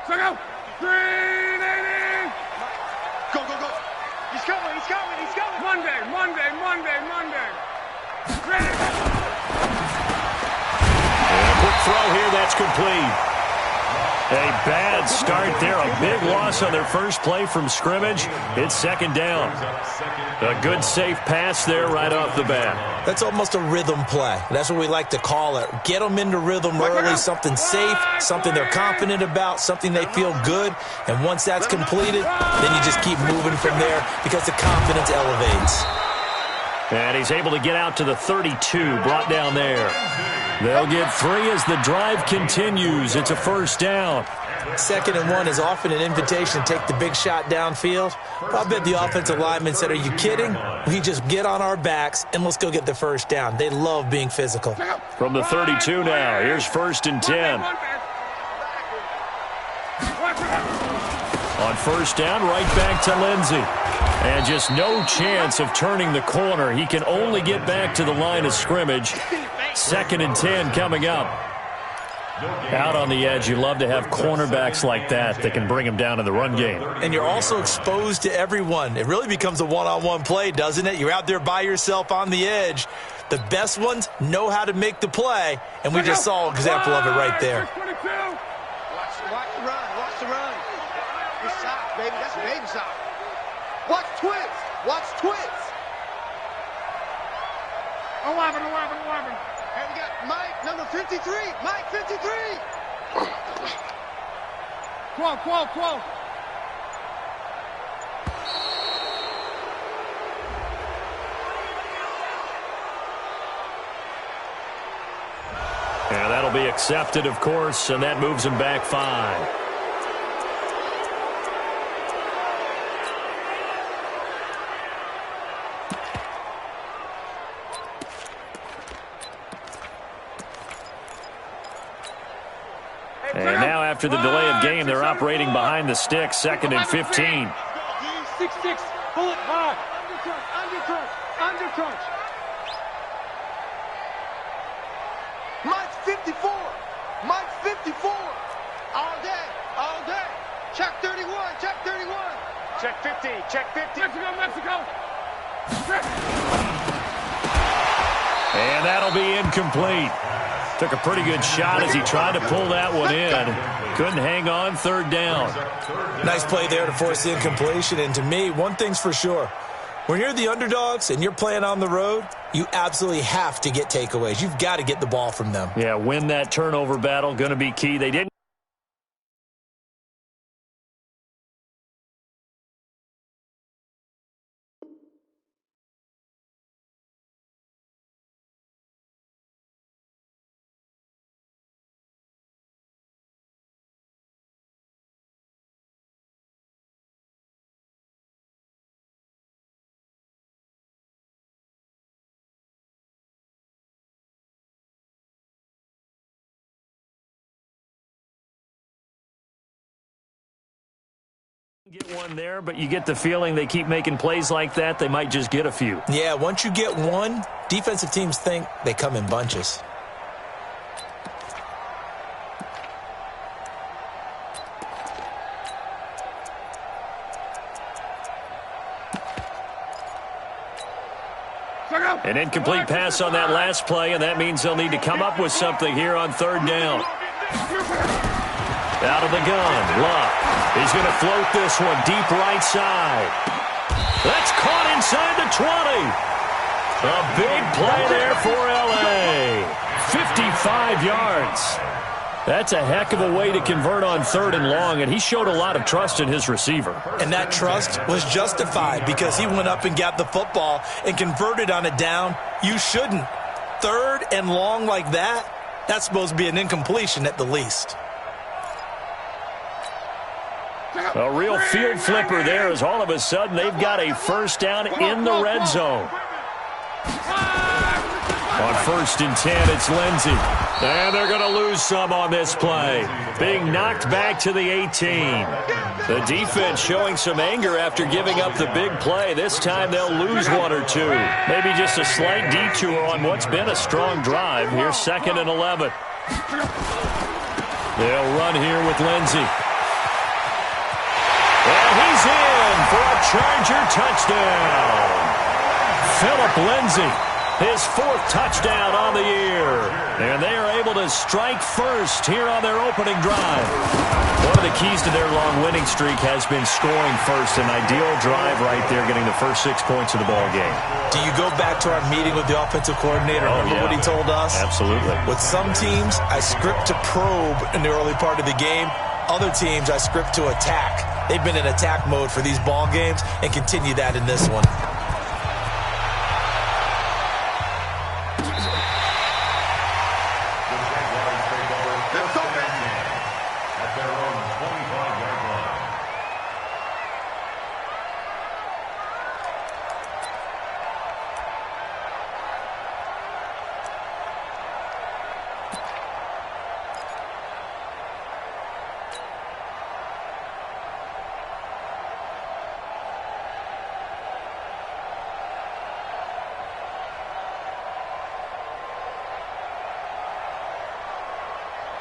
Go. 380. Go, go, go. He's coming, he's coming, he's coming. Monday. Ready. And a quick throw here, that's complete. A bad start there. A big loss on their first play from scrimmage. It's second down. A good, safe pass there right off the bat. That's almost a rhythm play. That's what we like to call it. Get them into rhythm early, something safe, something they're confident about, something they feel good. And once that's completed, then you just keep moving from there because the confidence elevates. And he's able to get out to the 32, brought down there. They'll get 3 as the drive continues. It's a first down. 2nd and 1 is often an invitation to take the big shot downfield. I bet the offensive lineman said, are you kidding? We just get on our backs and let's go get the first down. They love being physical. From the 32 now, here's 1st and 10. On first down, right back to Lindsey. And just no chance of turning the corner. He can only get back to the line of scrimmage. 2nd and 10 coming up. Out on the edge, you love to have cornerbacks like that can bring him down in the run game. And you're also exposed to everyone. It really becomes a one-on-one play, doesn't it? You're out there by yourself on the edge. The best ones know how to make the play, and we just saw an example of it right there. Watch the run. Good sock, baby. That's a baby sock. Watch twist. 11. And we got Mike, number 53. Mike, 53. 12. And that'll be accepted, of course, and that moves him back 5. And now after the delay of game, they're operating behind the sticks, 2nd and 15. 6-6, pull it hard. Undercrunch. Mike's 54. All day. Check 31. Check 50. Mexico. And that'll be incomplete. Took a pretty good shot as he tried to pull that one in. Couldn't hang on, 3rd down. Nice play there to force the incompletion. And to me, one thing's for sure. When you're the underdogs and you're playing on the road, you absolutely have to get takeaways. You've got to get the ball from them. Yeah, win that turnover battle. Going to be key. They didn't. Get one there, but you get the feeling they keep making plays like that, they might just get a few. Yeah, once you get one, defensive teams think they come in bunches. An incomplete pass on that last play, and that means they'll need to come up with something here on 3rd down. Out of the gun, Luck. He's going to float this one deep right side. That's caught inside the 20. A big play there for L.A. 55 yards. That's a heck of a way to convert on 3rd and long, and he showed a lot of trust in his receiver. And that trust was justified because he went up and got the football and converted on a down. You shouldn't. 3rd and long like that, that's supposed to be an incompletion at the least. A real field flipper there as all of a sudden they've got a first down in the red zone. On 1st and 10, it's Lindsey. And they're going to lose some on this play. Being knocked back to the 18. The defense showing some anger after giving up the big play. This time they'll lose 1 or 2. Maybe just a slight detour on what's been a strong drive. Here's 2nd and 11. They'll run here with Lindsey. he's in for a Charger touchdown. Phillip Lindsay, his 4th touchdown on the year. And they are able to strike first here on their opening drive. One of the keys to their long winning streak has been scoring first. An ideal drive right there, getting the first 6 points of the ball game. Do you go back to our meeting with the offensive coordinator? Remember what he told us? Absolutely. With some teams, I script to probe in the early part of the game. Other teams, I script to attack. They've been in attack mode for these ball games and continue that in this one.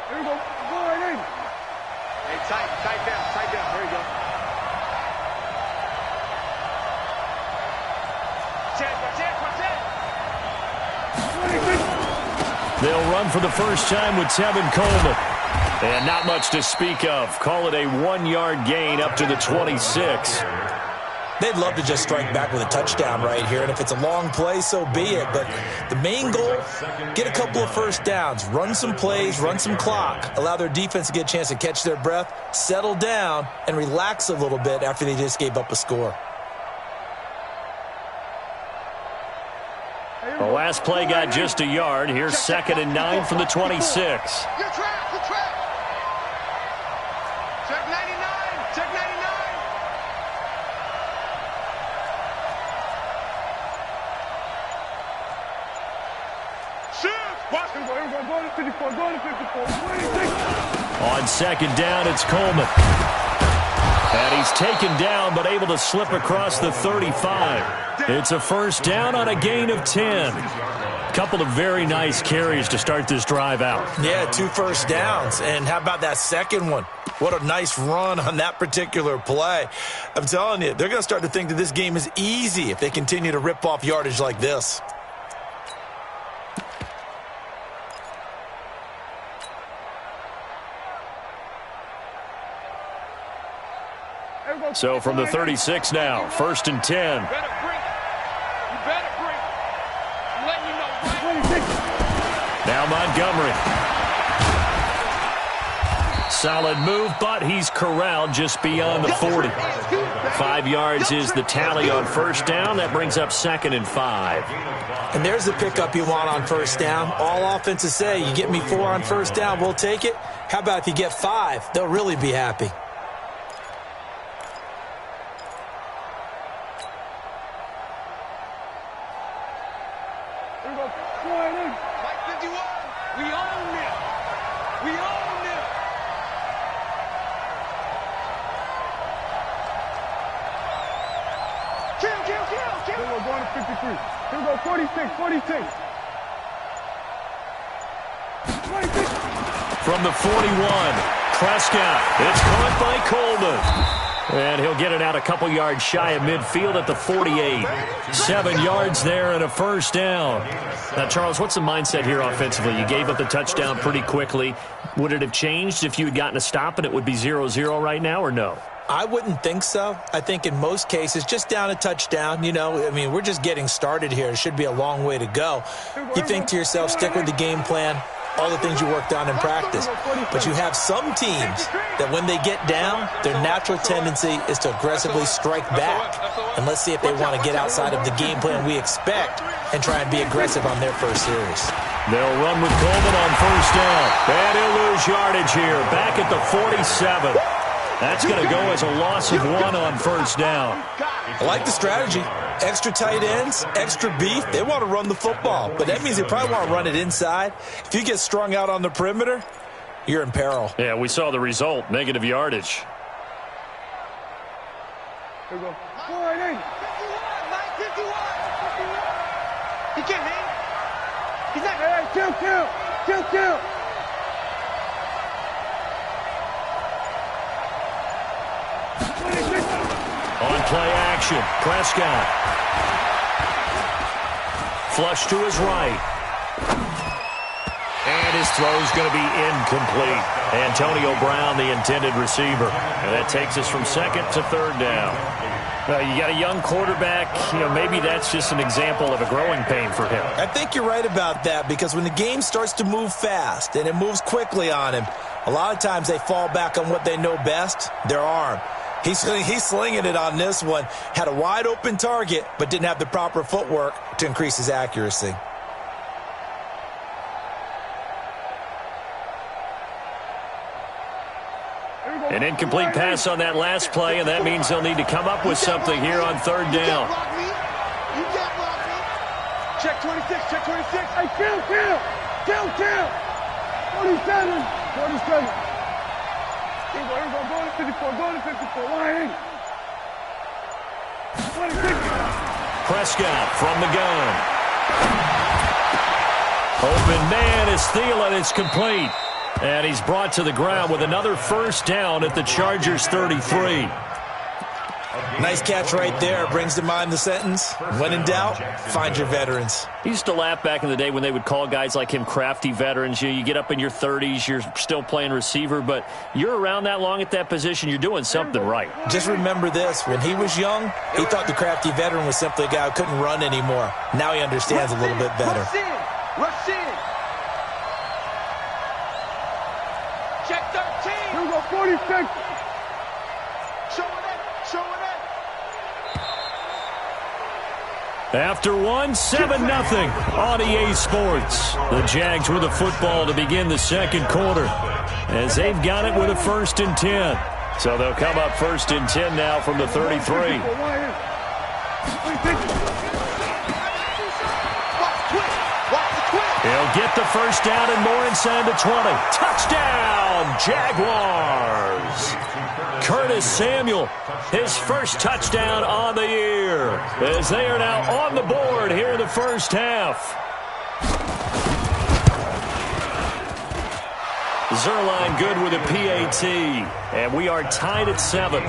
Here we go. Go right in. Hey, tight down. There you go. They'll run for the first time with Tevin Coleman. And not much to speak of. Call it a 1-yard gain up to the 26. They'd love to just strike back with a touchdown right here, and if it's a long play, so be it. But the main goal, get a couple of first downs, run some plays, run some clock, allow their defense to get a chance to catch their breath, settle down, and relax a little bit after they just gave up a score. The last play got just a yard. Here's 2nd and 9 from the 26. Good track. Check 99. Check 99. Shoot. Watch him go. Here we go. Go to 54. Go to 54. 26. On 2nd down, it's Coleman. And he's taken down, but able to slip across the 35. It's a first down on a gain of 10. Couple of very nice carries to start this drive out. Yeah, 2 first downs. And how about that second one? What a nice run on that particular play. I'm telling you, they're going to start to think that this game is easy if they continue to rip off yardage like this. So from the 36 now, 1st and 10. You better break. I'm letting you know. 26. Now Montgomery. Solid move, but he's corralled just beyond the 40. 5 yards is the tally on first down. That brings up 2nd and 5. And there's the pickup you want on first down. All offenses say, you get me 4 on first down, we'll take it. How about if you get 5? They'll really be happy. Here we go, going to 53. Here we go, 46. From the 41, Prescott. It's caught by Coleman. And he'll get it out a couple yards shy of midfield at the 48. 7 yards there and a first down. Now, Charles, what's the mindset here offensively? You gave up the touchdown pretty quickly. Would it have changed if you had gotten a stop and it would be 0-0 right now, or no? I wouldn't think so. I think in most cases, just down a touchdown, we're just getting started here. It should be a long way to go. You think to yourself, stick with the game plan, all the things you worked on in practice. But you have some teams that when they get down, their natural tendency is to aggressively strike back. And let's see if they want to get outside of the game plan we expect and try and be aggressive on their first series. They'll run with Coleman on first down. And he'll lose yardage here, back at the 47. That's going to go as a loss of 1 on first down. I like the strategy. Extra tight ends, extra beef. They want to run the football, but that means they probably want to run it inside. If you get strung out on the perimeter, you're in peril. Yeah, we saw the result, negative yardage. Here we go. Go right in. 51. He can't hang. He's not. Hey, kill. 26. On play action, Prescott. Flush to his right. And his throw's going to be incomplete. Antonio Brown, the intended receiver. And that takes us from second to third down. Well, you got a young quarterback. Maybe that's just an example of a growing pain for him. I think you're right about that, because when the game starts to move fast and it moves quickly on him, a lot of times they fall back on what they know best, their arm. He's slinging it on this one. Had a wide open target, but didn't have the proper footwork to increase his accuracy. An incomplete pass on that last play, and that means they'll need to come up with something here on third down. You can't block me. Check 26, check 26. Hey, kill. 47. Here we go, go to 54, line. 26. Prescott from the gun. Open man is Thielen. It's complete. And he's brought to the ground with another first down at the Chargers' 33. Nice catch right there. Brings to mind the sentence, when in doubt, find your veterans. He used to laugh back in the day when they would call guys like him crafty veterans. You get up in your 30s, you're still playing receiver, but you're around that long at that position, you're doing something right. Just remember this. When he was young, he thought the crafty veteran was simply a guy who couldn't run anymore. Now he understands a little bit better. Rush in. Check 13. Here we go, 46. Show it. After one, 7-0 on EA Sports. The Jags with the football to begin the second quarter, as they've got it with a 1st and 10. So they'll come up 1st and 10 now from the 33. He'll get the first down and more inside the 20. Touchdown, Jaguars! Curtis Samuel, his first touchdown on the year, as they are now on the board here in the first half. Zerline good with a PAT, and we are tied at 7.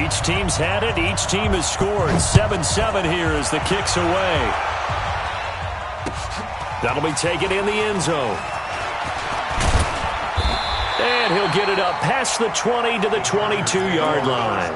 Each team's had it. Each team has scored. 7-7 here as the kick's away. That'll be taken in the end zone. And he'll get it up past the 20 to the 22-yard line.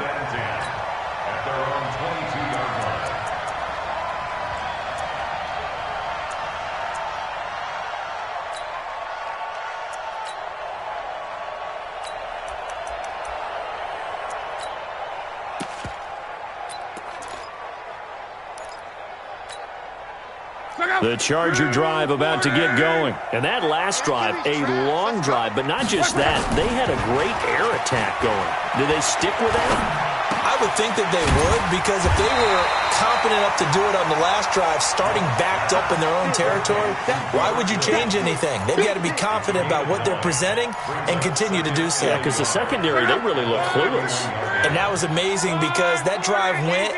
The Charger drive about to get going. And that last drive, a long drive, but not just that. They had a great air attack going. Did they stick with that? I would think that they would, because if they were confident enough to do it on the last drive, starting backed up in their own territory, why would you change anything? They've got to be confident about what they're presenting and continue to do so. Yeah, because the secondary, they really look clueless. And that was amazing, because that drive went,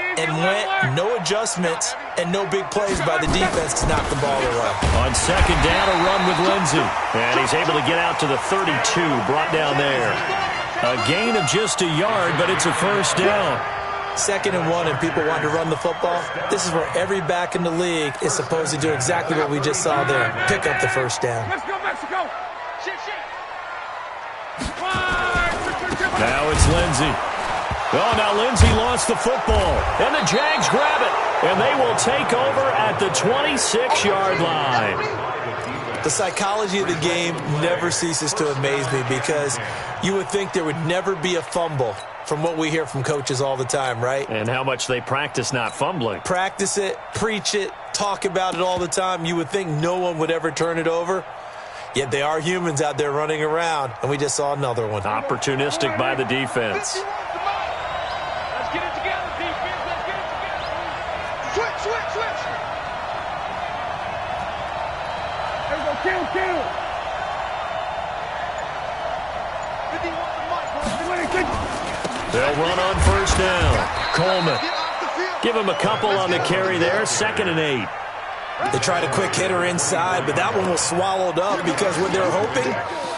no adjustments, and no big plays by the defense to knock the ball away. On second down, a run with Lindsey. And he's able to get out to the 32, brought down there. A gain of just a yard, but it's a first down. 2nd and 1, and people want to run the football. This is where every back in the league is supposed to do exactly what we just saw there. Pick up the first down. Let's go, Mexico. Now it's Lindsey. Oh, now Lindsey lost the football. And the Jags grab it. And they will take over at the 26-yard line. The psychology of the game never ceases to amaze me, because you would think there would never be a fumble from what we hear from coaches all the time, right? And how much they practice not fumbling. Practice it, preach it, talk about it all the time. You would think no one would ever turn it over. Yet they are humans out there running around, and we just saw another one. Opportunistic by the defense. Let's get it together, defense. Let's get it together. Switch. There we go, kill. They'll run on first down. Coleman. Give him a couple on the carry there. 2nd and 8. They tried a quick hitter inside, but that one was swallowed up, because what they're hoping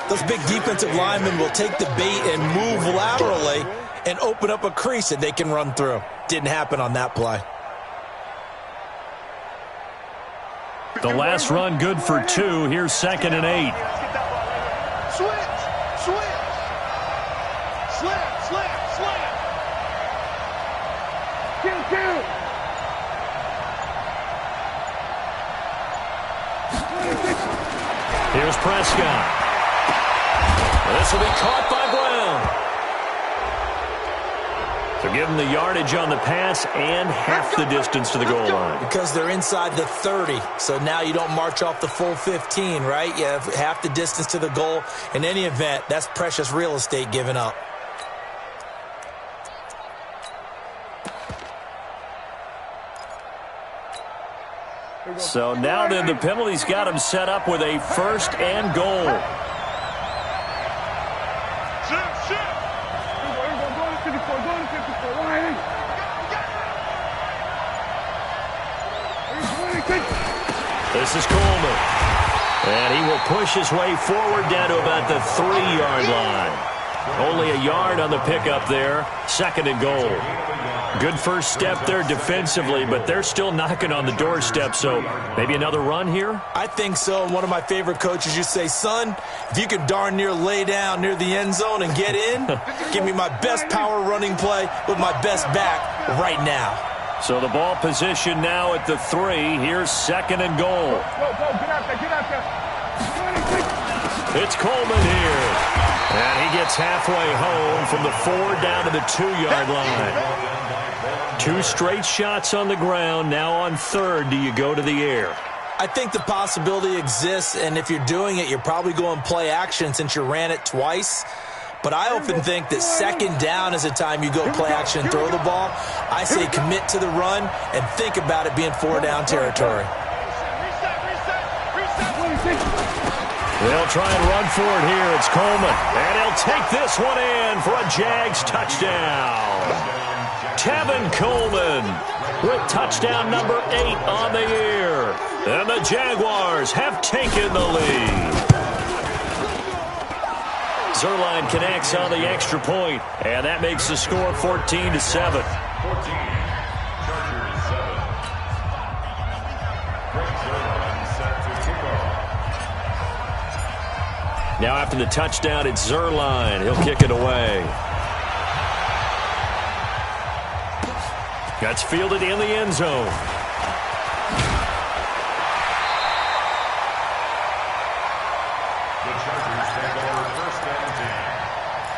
Those big defensive linemen will take the bait and move laterally and open up a crease that they can run through. Didn't happen on that play. The last run good for 2. Here's 2nd and 8. Switch, switch. Slam, slam, slam. Kill. Here's Prescott. This will be caught by Brown. So give them the yardage on the pass and half the distance to the goal line. Because they're inside the 30, so now you don't march off the full 15, right? You have half the distance to the goal. In any event, that's precious real estate given up. So now then the penalty's got him set up with a 1st and goal. This is Coleman. And he will push his way forward down to about the 3-yard line. Only a yard on the pickup there. 2nd and goal. Good first step there defensively, but they're still knocking on the doorstep, so maybe another run here? I think so. And one of my favorite coaches used to say, son, if you can darn near lay down near the end zone and get in, give me my best power running play with my best back right now. So the ball position now at the 3. Here's 2nd and goal. Get out there. It's Coleman here. And he gets halfway home from the 4 down to the 2-yard line. 2 straight shots on the ground. Now on 3rd, do you go to the air? I think the possibility exists, and if you're doing it, you're probably going play action since you ran it twice. But I often think that 2nd down is the time you go play action and throw the ball. I say commit to the run and think about it being 4-down territory. They'll try and run for it here. It's Coleman. And he'll take this one in for a Jags touchdown. Tevin Coleman with touchdown number 8 on the year. And the Jaguars have taken the lead. Zuerlein connects on the extra point, and that makes the score 14-7. Now after the touchdown, it's Zuerlein. He'll kick it away. That's fielded in the end zone. The Chargers take over 1st and 10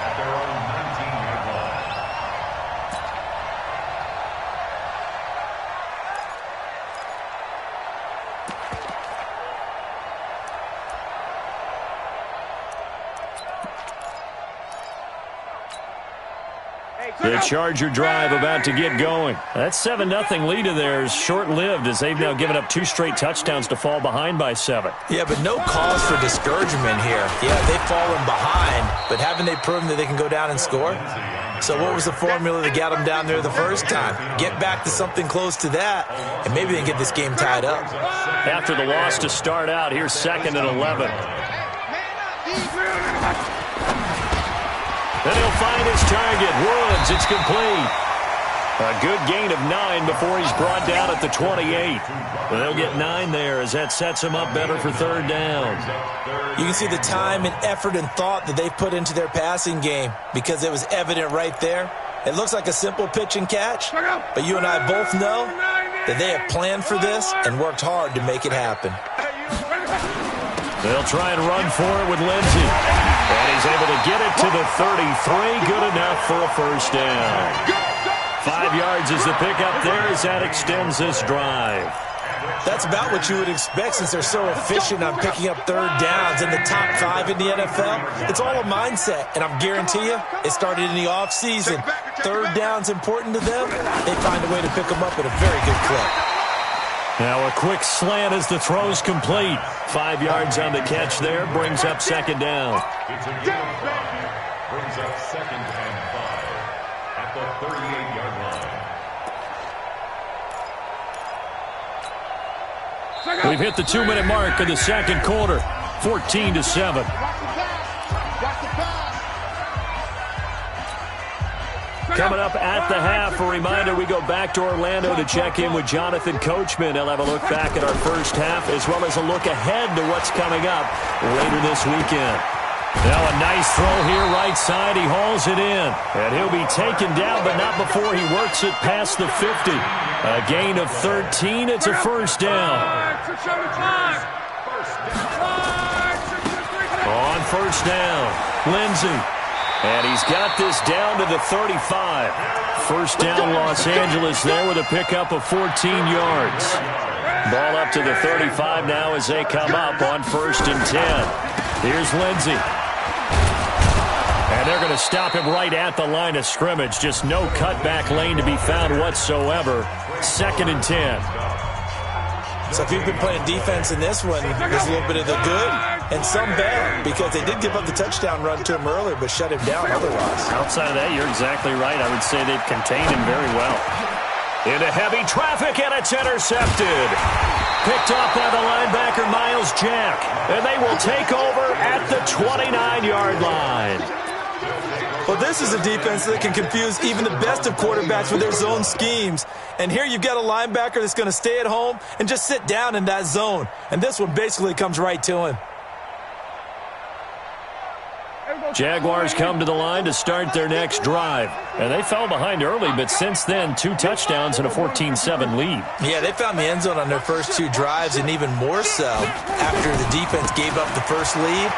at their own 19-yard line. The Charger drive about to get going. That 7-0 lead of theirs short-lived as they've now given up 2 straight touchdowns to fall behind by 7. Yeah, but no cause for discouragement here. Yeah, they've fallen behind, but haven't they proven that they can go down and score? So what was the formula that got them down there the first time? Get back to something close to that, and maybe they can get this game tied up. After the loss to start out, here's 2nd and 11. Then he'll find his target. Woods, it's complete. A good gain of 9 before he's brought down at the 28. Well, they'll get 9 there as that sets him up better for 3rd down. You can see the time and effort and thought that they've put into their passing game because it was evident right there. It looks like a simple pitch and catch, but you and I both know that they have planned for this and worked hard to make it happen. They'll try and run for it with Lindsey. And he's able to get it to the 33. Good enough for a 1st down. 5 yards is the pickup there as that extends this drive. That's about what you would expect since they're so efficient on picking up 3rd downs in the top 5 in the NFL. It's all a mindset, and I'm guarantee you it started in the offseason. 3rd down's important to them. They find a way to pick them up at a very good clip. Now a quick slant as the throw's complete. 5 yards on the catch there, brings up 2nd down. It's a gain of 5. Brings up 2nd and 5 at the 38-yard line. We've hit the 2-minute mark of the 2nd quarter. 14-7. Watch the pass. Coming up at the half, a reminder, we go back to Orlando to check in with Jonathan Coachman. He'll have a look back at our first half as well as a look ahead to what's coming up later this weekend. Now a nice throw here right side. He hauls it in. And he'll be taken down, but not before he works it past the 50. A gain of 13. It's a first down. On first down, Lindsey. And he's got this down to the 35. First down, Los Angeles there with a pickup of 14 yards. Ball up to the 35 now as they come up on 1st and 10. Here's Lindsey. And they're going to stop him right at the line of scrimmage. Just no cutback lane to be found whatsoever. 2nd and 10. So if you've been playing defense in this one, there's a little bit of the good and some bad, because they did give up the touchdown run to him earlier but shut him down otherwise. Outside of that, you're exactly right. I would say they've contained him very well. Into heavy traffic, and it's intercepted. Picked off by the linebacker, Miles Jack. And they will take over at the 29-yard line. Well, this is a defense that can confuse even the best of quarterbacks with their zone schemes. And here you've got a linebacker that's going to stay at home and just sit down in that zone. And this one basically comes right to him. Jaguars come to the line to start their next drive. And they fell behind early, but since then, 2 touchdowns and a 14-7 lead. Yeah, they found the end zone on their first 2 drives, and even more so after the defense gave up the first lead.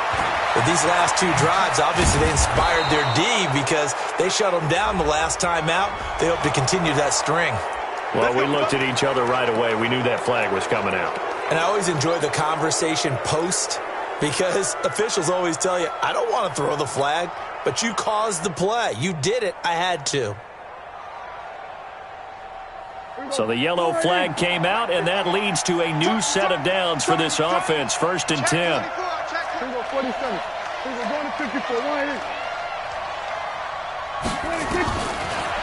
But these last 2 drives, obviously they inspired their D because they shut them down the last time out. They hope to continue that string. Well, we looked at each other right away. We knew that flag was coming out. And I always enjoy the conversation post, because officials always tell you, I don't want to throw the flag, but you caused the play. You did it. I had to. So the yellow flag came out, and that leads to a new set of downs for this offense. 1st and 10. 47. Going to 54.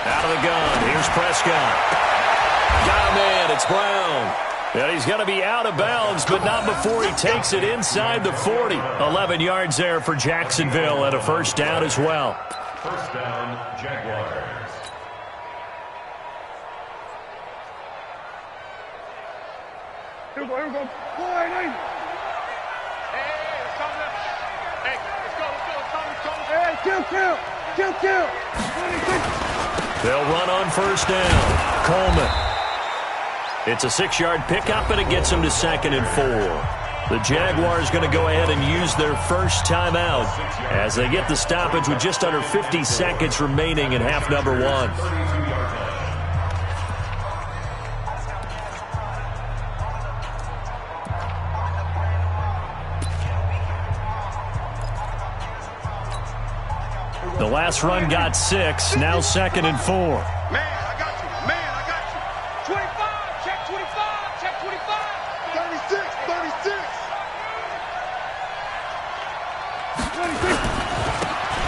Out of the gun. Here's Prescott. Got him in. It's Brown. And he's going to be out of bounds, but not before he takes it inside the 40. 11 yards there for Jacksonville, and a first down as well. First down, Jaguars. Here we go. Hey, let's go. Kill. 26. They'll run on first down. Coleman. It's a 6-yard pickup, and it gets them to 2nd and 4. The Jaguars going to go ahead and use their first timeout as they get the stoppage with just under 50 seconds remaining in half number 1. The last run got 6, now 2nd and 4. Man, I got you. 25. Check 25. Check 25. 36.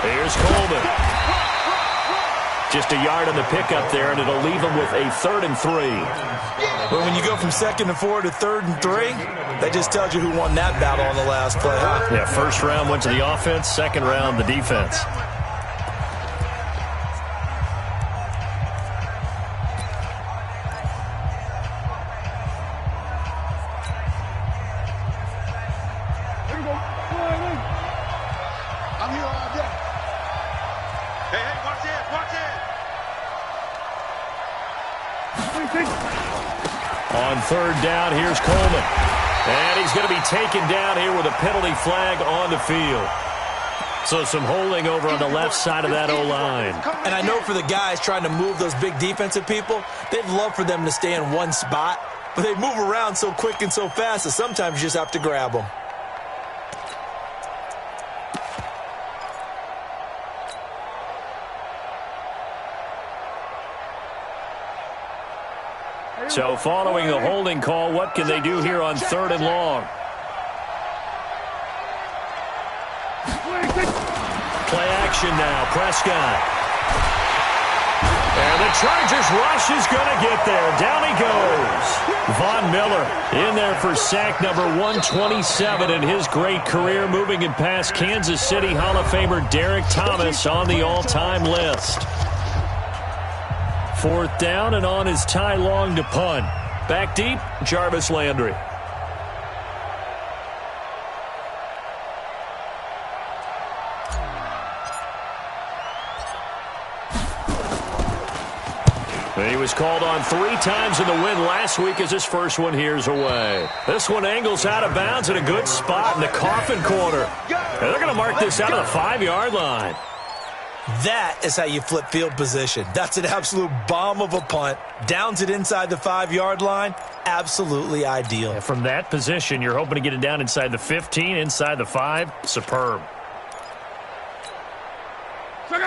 Here's Coleman. Just a yard on the pickup there, and it'll leave him with a 3rd and 3. But when you go from 2nd and 4 to 3rd and 3, that just tells you who won that battle on the last play, huh? Yeah, first round went to the offense, second round the defense. I'm here all day. Hey, watch it. On 3rd down, here's Coleman. And he's going to be taken down here with a penalty flag on the field. So some holding over on the left side of that O-line. And I know for the guys trying to move those big defensive people, they'd love for them to stay in one spot, but they move around so quick and so fast that sometimes you just have to grab them. So following the holding call, what can they do here on 3rd and long? Play action now. Prescott. And the Chargers rush is going to get there. Down he goes. Von Miller in there for sack number 127 in his great career, moving it past Kansas City Hall of Famer Derek Thomas on the all-time list. 4th down, and on is Ty Long to punt. Back deep, Jarvis Landry. He was called on 3 times in the win last week as his first one here's away. This one angles out of bounds in a good spot in the coffin corner. And they're going to mark this out of the 5-yard line. That is how you flip field position. That's an absolute bomb of a punt. Downs it inside the 5-yard line. Absolutely ideal. And from that position, you're hoping to get it down inside the 15, inside the 5. Superb.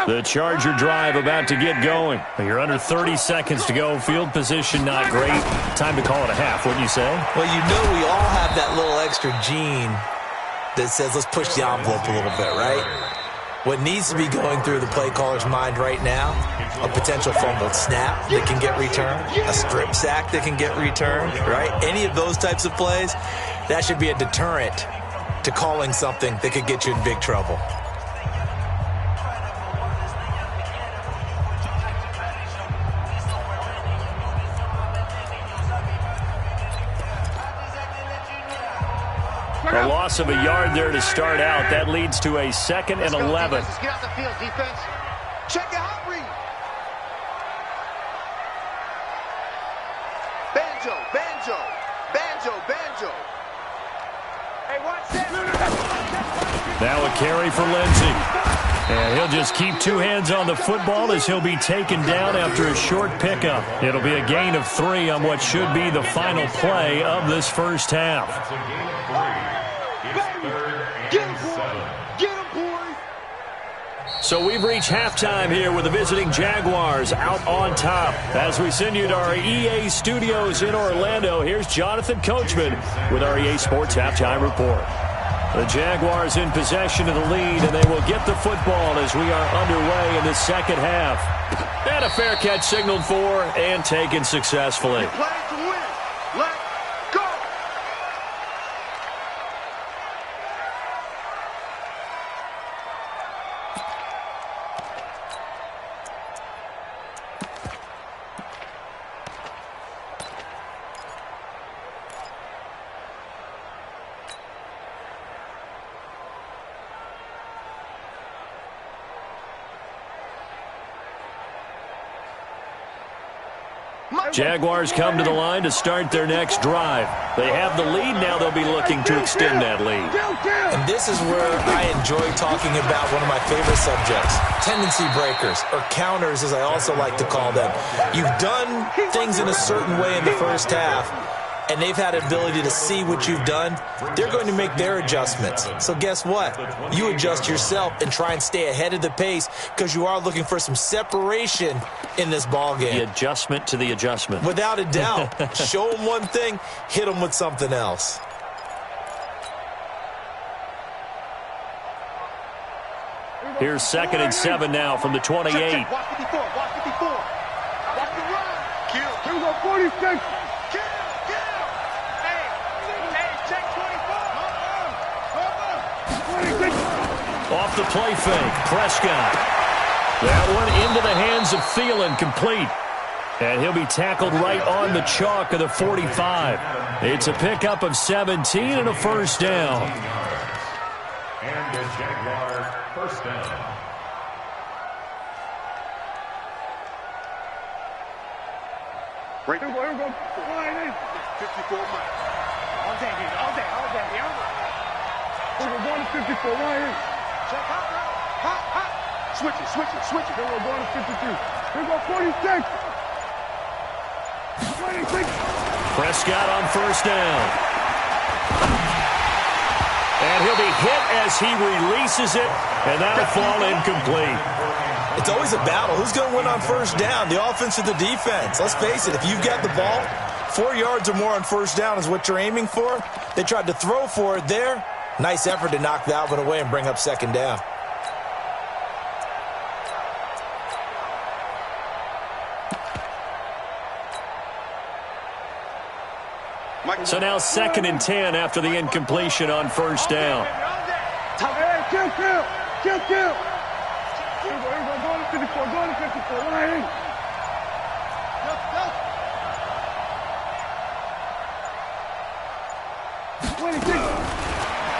The Charger drive about to get going. You're under 30 seconds to go. Field position not great. Time to call it a half, wouldn't you say? Well, you know we all have that little extra gene that says let's push the envelope a little bit, right? What needs to be going through the play caller's mind right now, a potential fumbled snap that can get returned, a strip sack that can get returned, right? Any of those types of plays, that should be a deterrent to calling something that could get you in big trouble. A loss of a yard there to start out. That leads to a 2nd and 11. Let's get out the field, defense. Check your hot read. Banjo, banjo, banjo, banjo. Hey, watch that. Now a carry for Lindsey. And he'll just keep 2 hands on the football as he'll be taken down after a short pickup. It'll be a gain of 3 on what should be the final play of this first half. That's a gain of 3. It's 3rd and 7. Get him, boys. So we've reached halftime here with the visiting Jaguars out on top. As we send you to our EA studios in Orlando, here's Jonathan Coachman with our EA Sports Halftime Report. The Jaguars in possession of the lead, and they will get the football as we are underway in the second half. And a fair catch signaled for and taken successfully. Play to win. Let's go. Jaguars come to the line to start their next drive. They have the lead. Now they'll be looking to extend that lead. And this is where I enjoy talking about one of my favorite subjects, tendency breakers, or counters as I also like to call them. You've done things in a certain way in the first half, and they've had an ability to see what you've done. They're going to make their adjustments. So guess what? You adjust yourself and try and stay ahead of the pace because you are looking for some separation in this ball game. The adjustment to the adjustment. Without a doubt. Show them one thing, hit them with something else. Here's 2nd and 7 now from the 28. Check. Watch 54. Watch 54. Watch the run. Kill. Here we go, 46. Kill. Hey, check 24. 26. Off the play fake. Prescott. That one into the hands of Thielen, complete. And he'll be tackled right on the chalk of the 45. It's a pickup of 17 and a first down. And the Jaguar first down. Break. Here we go. 54 miles. All day. We're going to 54. Right here. Check hot. Switch it. Then we're going to 52. Here we go, 46. 26. Prescott on first down. And he'll be hit as he releases it, and that'll fall incomplete. It's always a battle. Who's going to win on first down, the offense or the defense? Let's face it, if you've got the ball, 4 yards or more on first down is what you're aiming for. They tried to throw for it there. Nice effort to knock that one away and bring up second down. So now 2nd and 10 after the incompletion on first down. Kill.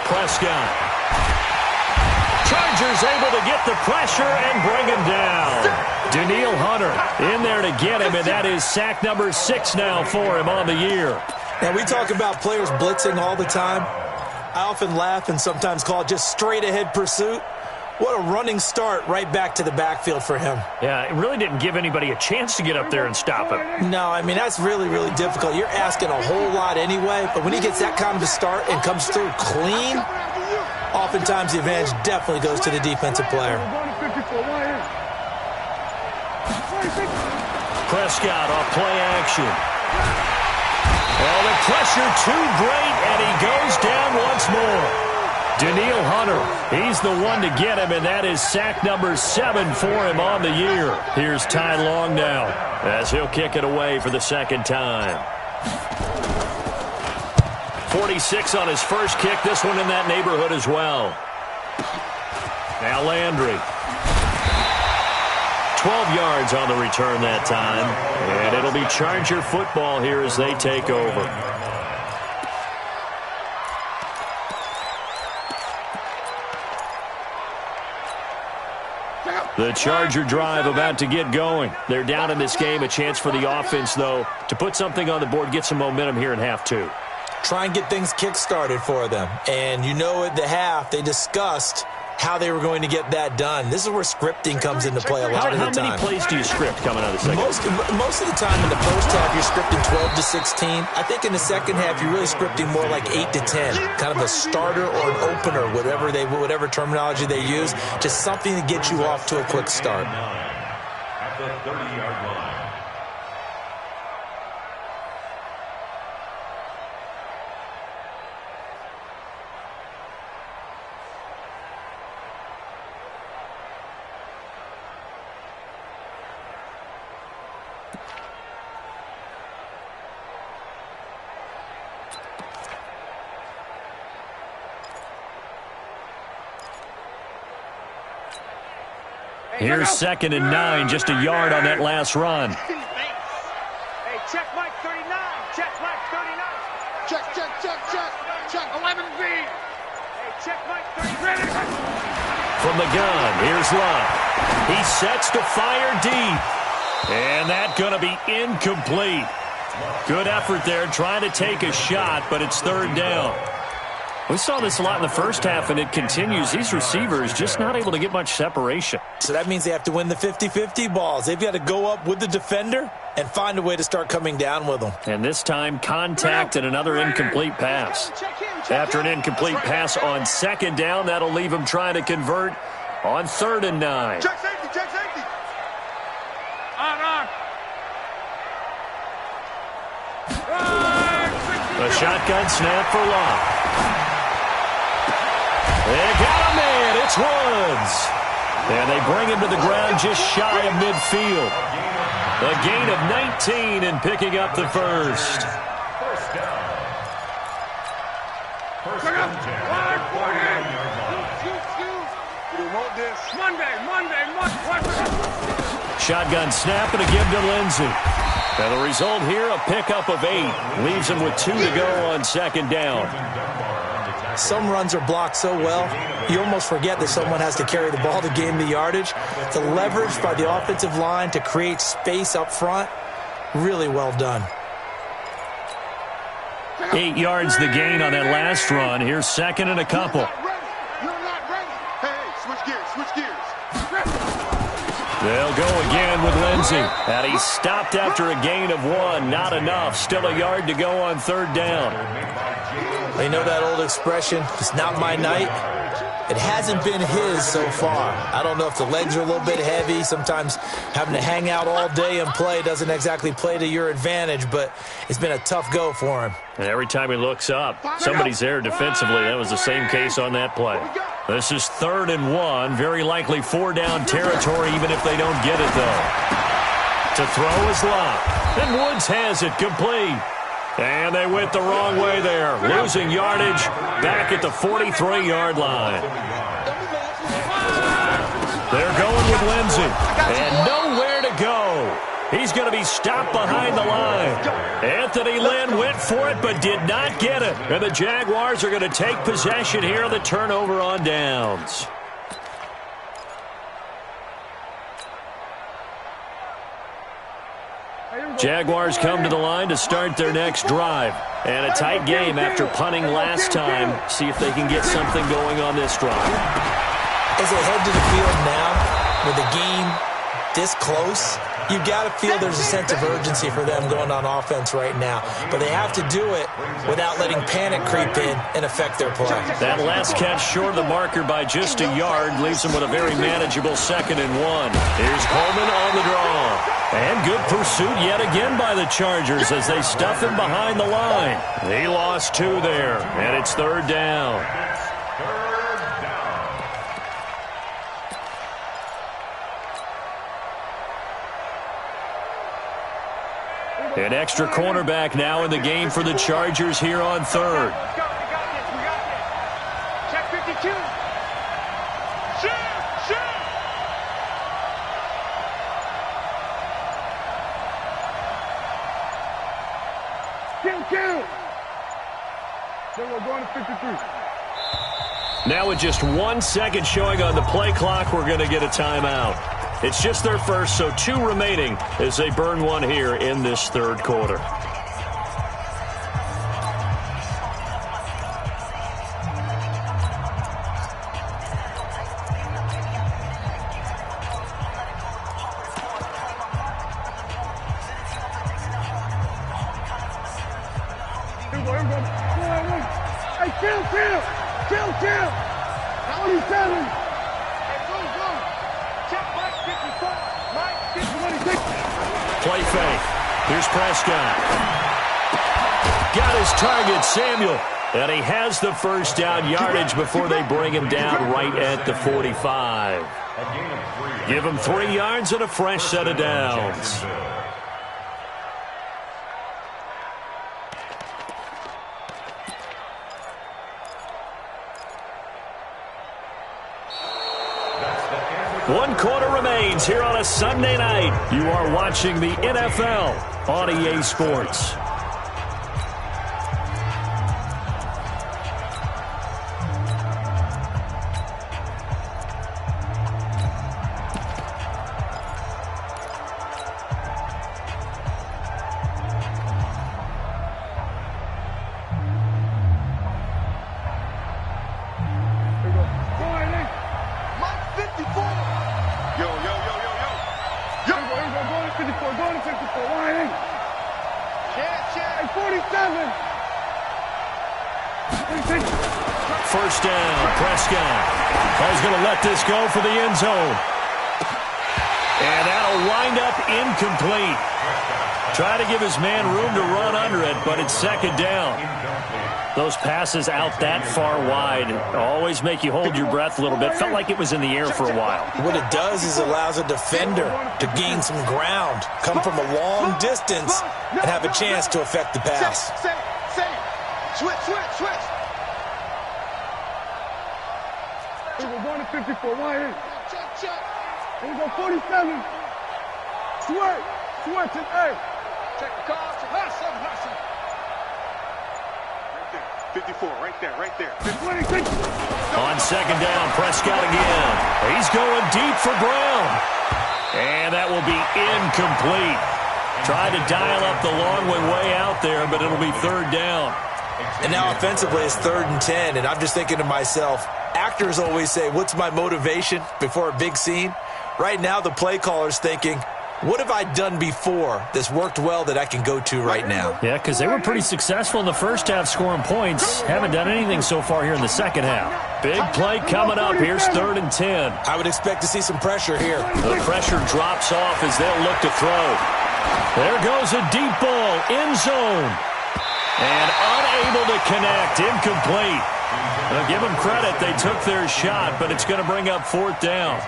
Prescott. Chargers able to get the pressure and bring him down. Danielle Hunter in there to get him, and that is sack number 6 now for him on the year. Now, we talk about players blitzing all the time. I often laugh and sometimes call it just straight-ahead pursuit. What a running start right back to the backfield for him. Yeah, it really didn't give anybody a chance to get up there and stop him. No, I mean, that's really, really difficult. You're asking a whole lot anyway, but when he gets that kind of a start and comes through clean, oftentimes the advantage definitely goes to the defensive player. Prescott off play action. Well, the pressure too great, and he goes down once more. Danielle Hunter, he's the one to get him, and that is sack number 7 for him on the year. Here's Ty Long now as he'll kick it away for the second time. 46 on his first kick, this one in that neighborhood as well. Now Landry. 12 yards on the return that time, and it'll be Charger football here as they take over. The Charger drive about to get going. They're down in this game. A chance for the offense, though, to put something on the board, get some momentum here in half 2. Try and get things kick-started for them. And you know at the half, they discussed how they were going to get that done. This is where scripting comes into play a lot of the time. How many plays do you script coming out of the second? Most of the time in the first half, you're scripting 12 to 16. I think in the second half, you're really scripting more like 8 to 10. Kind of a starter or an opener, whatever terminology they use. Just something to get you off to a quick start. At the 30-yard line. Here's 2nd and 9, just a yard on that last run. Hey, check Mike 39. Check Mike 39. Check 11B. Hey, check Mike 39. From the gun, here's Love. He sets to fire deep. And that's going to be incomplete. Good effort there, trying to take a shot, but it's 3rd down. We saw this a lot in the first half, and it continues. These receivers just not able to get much separation. So that means they have to win the 50-50 balls. They've got to go up with the defender and find a way to start coming down with them. And this time, contact and another incomplete pass. After an incomplete pass on 2nd down, that'll leave them trying to convert on 3rd and 9. Check safety. On. A shotgun snap for Love. They got a man. It's Woods. And they bring him to the ground just shy of midfield. A gain of 19 and picking up the first. First down. First and 10 at the 41-yard line. We want this. Monday. Shotgun snap and a give to Lindsey. And the result here, a pickup of 8. Leaves him with 2 to go on 2nd down. Some runs are blocked so well, you almost forget that someone has to carry the ball to gain the yardage. The leverage by the offensive line to create space up front, really well done. 8 yards the gain on that last run. Here's 2nd and a couple. You're not ready. Hey, switch gears. They'll go again with Lindsey. And he's stopped after a gain of 1. Not enough. Still a yard to go on 3rd down. You know that old expression, it's not my night? It hasn't been his so far. I don't know if the legs are a little bit heavy. Sometimes having to hang out all day and play doesn't exactly play to your advantage, but it's been a tough go for him. And every time he looks up, somebody's there defensively. That was the same case on that play. This is 3rd and 1. Very likely 4-down territory, even if they don't get it, though. To throw is Love. And Woods has it complete. And they went the wrong way there, losing yardage back at the 43-yard line. They're going with Lindsey, and nowhere to go. He's going to be stopped behind the line. Anthony Lynn went for it but did not get it. And the Jaguars are going to take possession here on the turnover on downs. Jaguars come to the line to start their next drive. And a tight game after punting last time. See if they can get something going on this drive. As they head to the field now, with the game this close, you've got to feel there's a sense of urgency for them going on offense right now. But they have to do it without letting panic creep in and affect their play. That last catch short of the marker by just a yard leaves them with a very manageable 2nd and 1. Here's Coleman on the draw. And good pursuit yet again by the Chargers as they stuff him behind the line. He lost 2 there, and it's 3rd down. An extra cornerback now in the game for the Chargers here on 3rd. We got this. Check 52. Shoot! Kill! Then we're going to 53. Now with just 1 second showing on the play clock, we're going to get a timeout. It's just their first, so 2 remaining as they burn one here in this 3rd quarter. Hey, kill! 27! Go! Check Mike 54. Mike 51. Play fake. Here's Prescott. Got his target, Samuel. And he has the first down yardage before they bring him down right at the 45. Give him 3 yards and a fresh set of downs. One quarter remains here on a Sunday night. You are watching the NFL on EA Sports. First down, Prescott. He's going to let this go for the end zone. And that'll wind up incomplete. Try to give his man room to run under it, but it's 2nd down. Those passes out that far wide always make you hold your breath a little bit. Felt like it was in the air for a while. What it does is allows a defender to gain some ground, come from a long distance, and have a chance to affect the pass. Switch. We're going to 54. Why? Check. Here we go, 47. Switch it, hey. Check the call. Hustle. 54, right there. 26. On 2nd down, Prescott again. He's going deep for Brown. And that will be incomplete. Tried to dial up the long way out there, but it'll be 3rd down. And now offensively it's 3rd and 10, and I'm just thinking to myself, actors always say, what's my motivation before a big scene? Right now the play caller's thinking, what have I done before that's worked well that I can go to right now? Yeah, because they were pretty successful in the first half scoring points. Haven't done anything so far here in the second half. Big play coming up. Here's 3rd and 10. I would expect to see some pressure here. The pressure drops off as they'll look to throw. There goes a deep ball, end zone. And unable to connect. Incomplete. Now, give them credit. They took their shot, but it's going to bring up 4th down.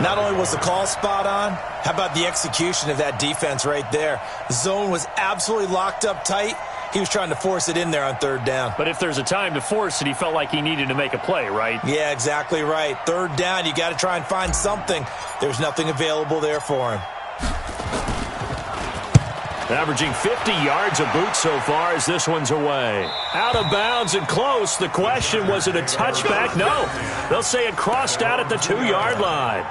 Not only was the call spot on, how about the execution of that defense right there? The zone was absolutely locked up tight. He was trying to force it in there on 3rd down. But if there's a time to force it, he felt like he needed to make a play, right? Yeah, exactly right. 3rd down, you got to try and find something. There's nothing available there for him. Averaging 50 yards a boot so far as this one's away. Out of bounds and close. The question, was it a touchback? No. They'll say it crossed out at the 2-yard line.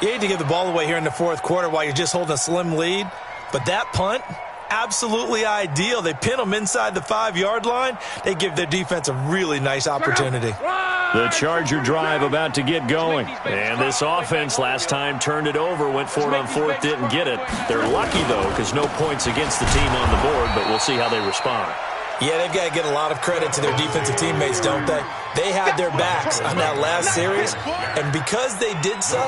You hate to give the ball away here in the 4th quarter while you're just holding a slim lead. But that punt, absolutely ideal. They pin them inside the 5-yard line. They give their defense a really nice opportunity. The Charger drive about to get going. And this offense last time turned it over, went for it on 4th, didn't get it. They're lucky, though, because no points against the team on the board, but we'll see how they respond. Yeah, they've got to get a lot of credit to their defensive teammates, don't they? They had their backs on that last series, and because they did so,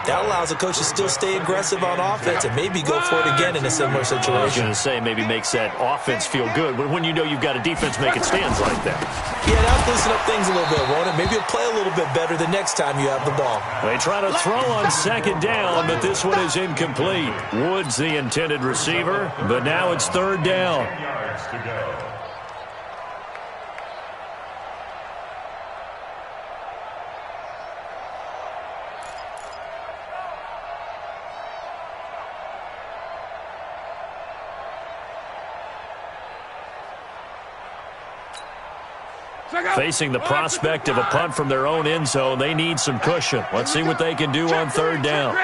that allows the coach to still stay aggressive on offense and maybe go for it again in a similar situation. I was going to say maybe makes that offense feel good, but when you know you've got a defense making stands like that. Yeah, that'll loosen up things a little bit, won't it? Maybe you'll play a little bit better the next time you have the ball. They try to throw on 2nd down, but this one is incomplete. Woods the intended receiver, but now it's 3rd down. Yards to go. Facing the prospect of a punt from their own end zone, they need some cushion. Let's see what they can do on 3rd down.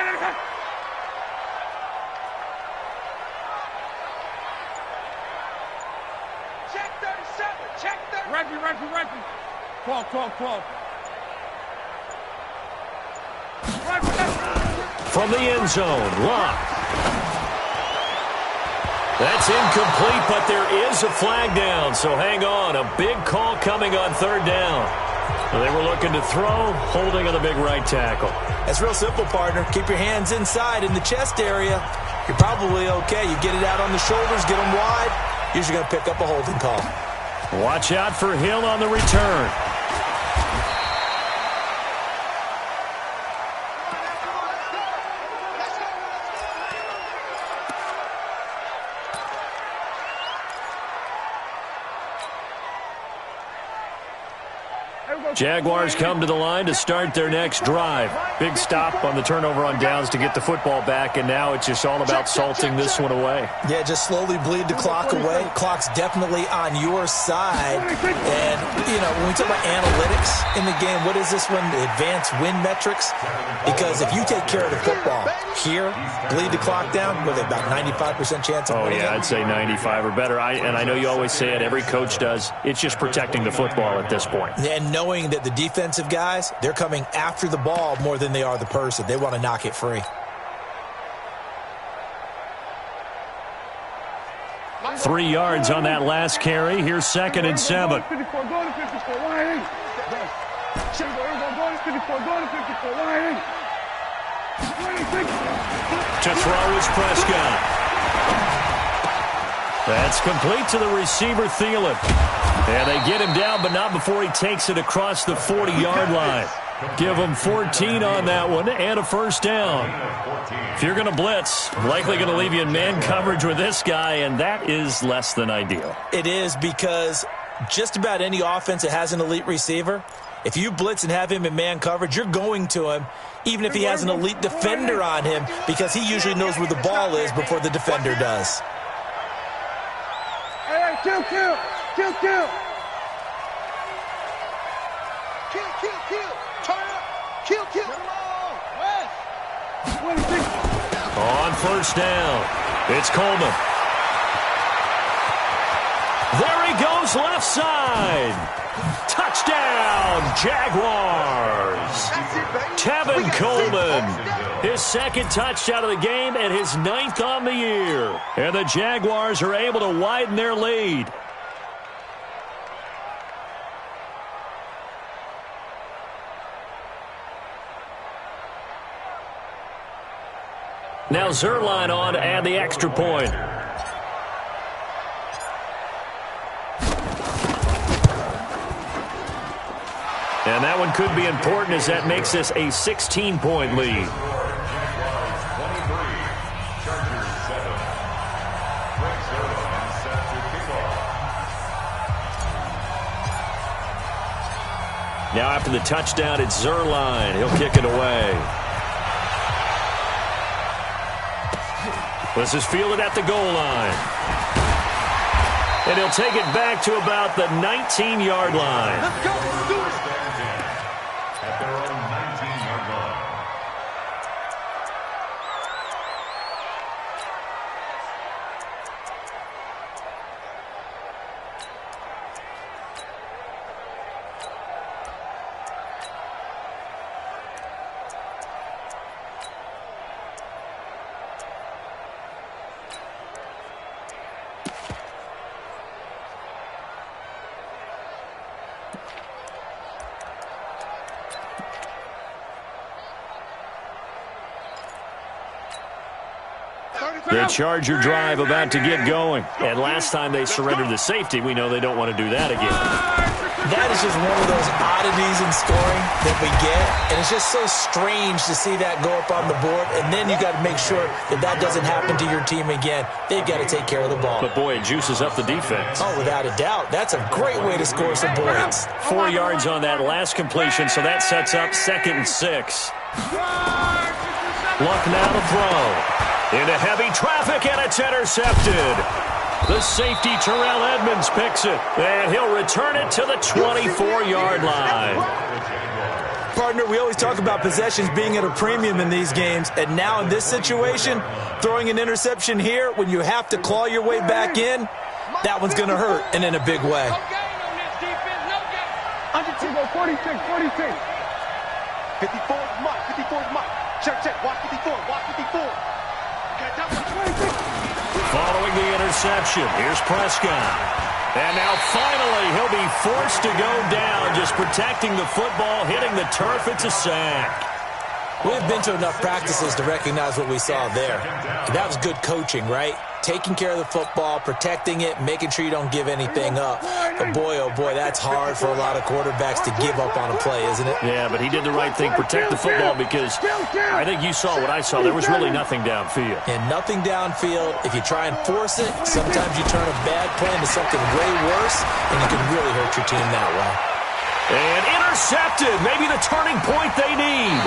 Check 37. Check 30. Referee. Call. From the end zone, Locke. That's incomplete, but there is a flag down, so hang on. A big call coming on 3rd down. Well, they were looking to throw, holding on the big right tackle. That's real simple, partner. Keep your hands inside in the chest area. You're probably okay. You get it out on the shoulders, get them wide. Usually going to pick up a holding call. Watch out for Hill on the return. Jaguars come to the line to start their next drive. Big stop on the turnover on downs to get the football back, and now it's just all about salting this one away. Yeah, just slowly bleed the clock away. Clock's definitely on your side. And, you know, when we talk about analytics in the game, what is this one? Advanced win metrics? Because if you take care of the football here, bleed the clock down, with about 95% chance of winning. Oh, yeah, I'd say 95 or better. And I know you always say it, every coach does. It's just protecting the football at this point. And knowing that the defensive guys, they're coming after the ball more than they are the person. They want to knock it free. 3 yards on that last carry. Here's 2nd and 7. To throw is Prescott. That's complete to the receiver, Thielen. And they get him down, but not before he takes it across the 40-yard line. Give him 14 on that one and a 1st down. If you're going to blitz, likely going to leave you in man coverage with this guy, and that is less than ideal. It is, because just about any offense that has an elite receiver, if you blitz and have him in man coverage, you're going to him, even if he has an elite defender on him, because he usually knows where the ball is before the defender does. Hey, kill. Kill. Kill. Turn up. Kill. On 1st down, it's Coleman. There he goes, left side. Touchdown, Jaguars. Tevin Coleman, his 2nd touchdown of the game and his 9th on the year. And the Jaguars are able to widen their lead. Now Zerline on to add the extra point. And that one could be important as that makes this a 16-point lead. Now after the touchdown, it's Zuerlein. He'll kick it away. This is fielded at the goal line. And he'll take it back to about the 19-yard line. Let's go. Do it. At their own 19-yard line. The Charger drive about to get going. And last time they surrendered the safety, we know they don't want to do that again. That is just one of those oddities in scoring that we get. And it's just so strange to see that go up on the board. And then you got to make sure that that doesn't happen to your team again. They've got to take care of the ball. But, boy, it juices up the defense. Oh, without a doubt. That's a great way to score some points. 4 yards on that last completion, so that sets up 2nd and 6. Luck now to throw. Into heavy traffic, and it's intercepted. The safety, Terrell Edmonds, picks it, and he'll return it to the 24-yard line. Partner, we always talk about possessions being at a premium in these games, and now in this situation, throwing an interception here when you have to claw your way back in, that one's going to hurt, and in a big way. No gain on this defense. No gain. Under 46. 54 is Mike. 54 is Mike. Check. Watch 54. Watch 54. Following the interception, here's Prescott. And now finally he'll be forced to go down, just protecting the football, hitting the turf. It's a sack. We've been to enough practices to recognize what we saw there. That was good coaching, right? Taking care of the football, protecting it, making sure you don't give anything up. But boy, oh boy, that's hard for a lot of quarterbacks to give up on a play, isn't it? Yeah, but he did the right thing, protect the football, because I think you saw what I saw. There was really nothing downfield. And nothing downfield. If you try and force it, sometimes you turn a bad play into something way worse, and you can really hurt your team that way. And intercepted, maybe the turning point they need.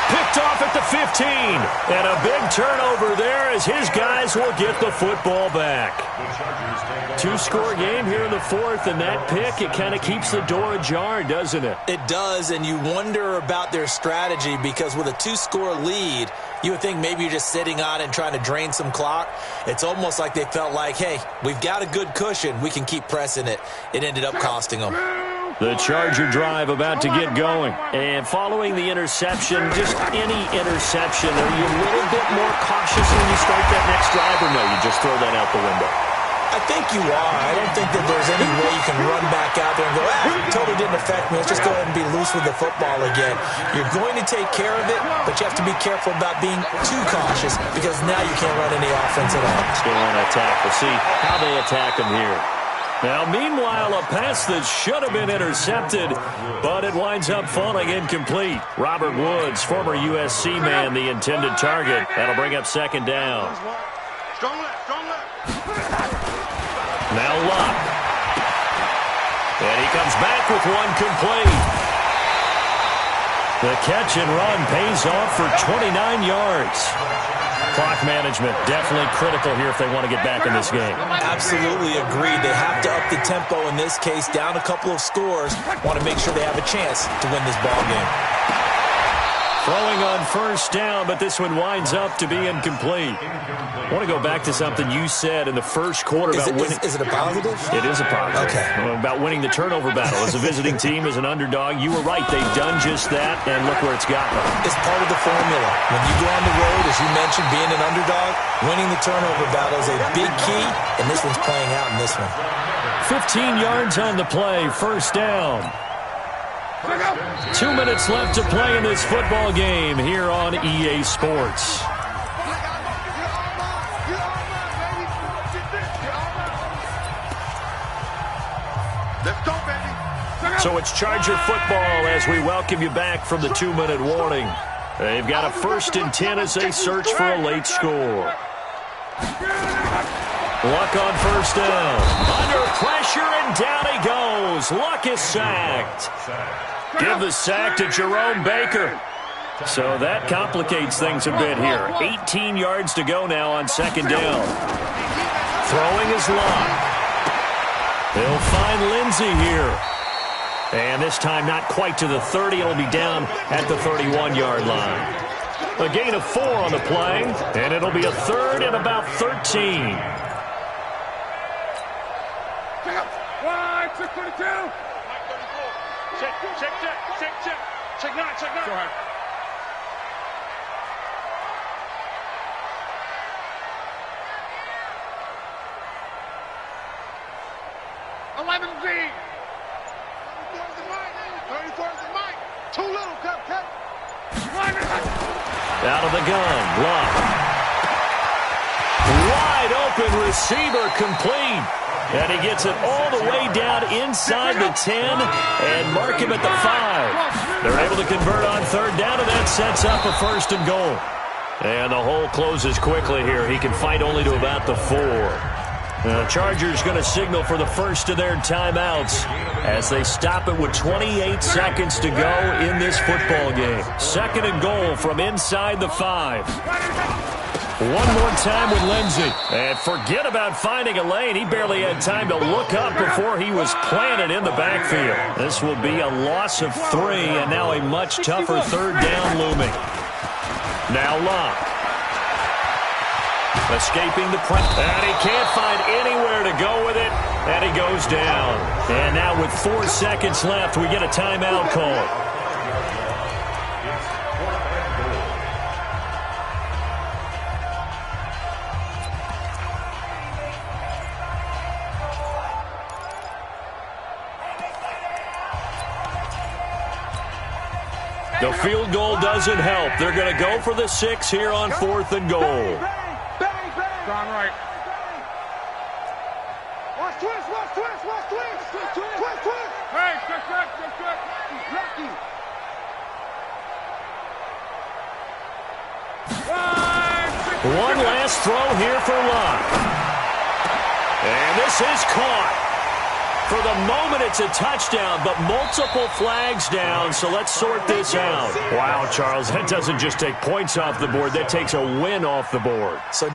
Picked off at the 15. And a big turnover there as his guys will get the football back. 2-score game here in the 4th, and that pick, it kind of keeps the door ajar, doesn't it? It does, and you wonder about their strategy because with a 2-score lead, you would think maybe you're just sitting on it and trying to drain some clock. It's almost like they felt like, hey, we've got a good cushion. We can keep pressing it. It ended up costing them. The Charger drive about to get going. And following the interception, just any interception, are you a little bit more cautious when you start that next drive, or no, you just throw that out the window? I think you are. I don't think that there's any way you can run back out there and go, totally didn't affect me. Let's just go ahead and be loose with the football again. You're going to take care of it, but you have to be careful about being too cautious because now you can't run any offense at all. Still want to attack. We'll see how they attack them here. Now, meanwhile, a pass that should have been intercepted, but it winds up falling incomplete. Robert Woods, former USC man, the intended target. That'll bring up 2nd down. Strong left. Now Luck. And he comes back with one complete. The catch and run pays off for 29 yards. Clock management definitely critical here if they want to get back in this game. Absolutely agreed. They have to up the tempo in this case, down a couple of scores. Want to make sure they have a chance to win this ball game. Throwing on 1st down, but this one winds up to be incomplete. I want to go back to something you said in the first quarter about winning. Is it a positive? It is a positive. Okay. About winning the turnover battle. As a visiting team, as an underdog, you were right. They've done just that, and look where it's gotten them. It's part of the formula. When you go on the road, as you mentioned, being an underdog, winning the turnover battle is a big key, and this one's playing out in this one. 15 yards on the play, 1st down. 2 minutes left to play in this football game here on EA Sports. Let's go, baby. So it's Charger football as we welcome you back from the 2-minute warning. They've got a 1st and 10 as they search for a late score. Luck on 1st down. Under pressure, and down he goes. Luck is sacked. Give the sack to Jerome Baker. So that complicates things a bit here. 18 yards to go now on 2nd down. Throwing is Luck. They'll find Lindsey here. And this time not quite to the 30. It'll be down at the 31-yard line. A gain of 4 on the play, and it'll be a 3rd and about 13. Check 22. Check. Check 9. Go ahead. B. 34's the mic. Too little, Cupcake. Out of the gun, Luck. Wide open receiver, complete. And he gets it all the way down inside the 10 and mark him at the 5. They're able to convert on 3rd down, and that sets up a 1st and goal. And the hole closes quickly here. He can fight only to about the 4. The Chargers going to signal for the first of their timeouts as they stop it with 28 seconds to go in this football game. 2nd and goal from inside the 5. One more time with Lindsey. And forget about finding a lane. He barely had time to look up before he was planted in the backfield. This will be a loss of 3, and now a much tougher 3rd down looming. Now Luck. Escaping the press. And he can't find anywhere to go with it. And he goes down. And now with 4 seconds left, we get a timeout call. The field goal doesn't help. They're going to go for the 6 here on 4th and goal. Gone right. Watch twist. Hey, check. Lucky. One last throw here for Luck. And this is caught. For the moment, it's a touchdown, but multiple flags down, so let's sort this out. Wow, Charles, that doesn't just take points off the board. That takes a win off the board. So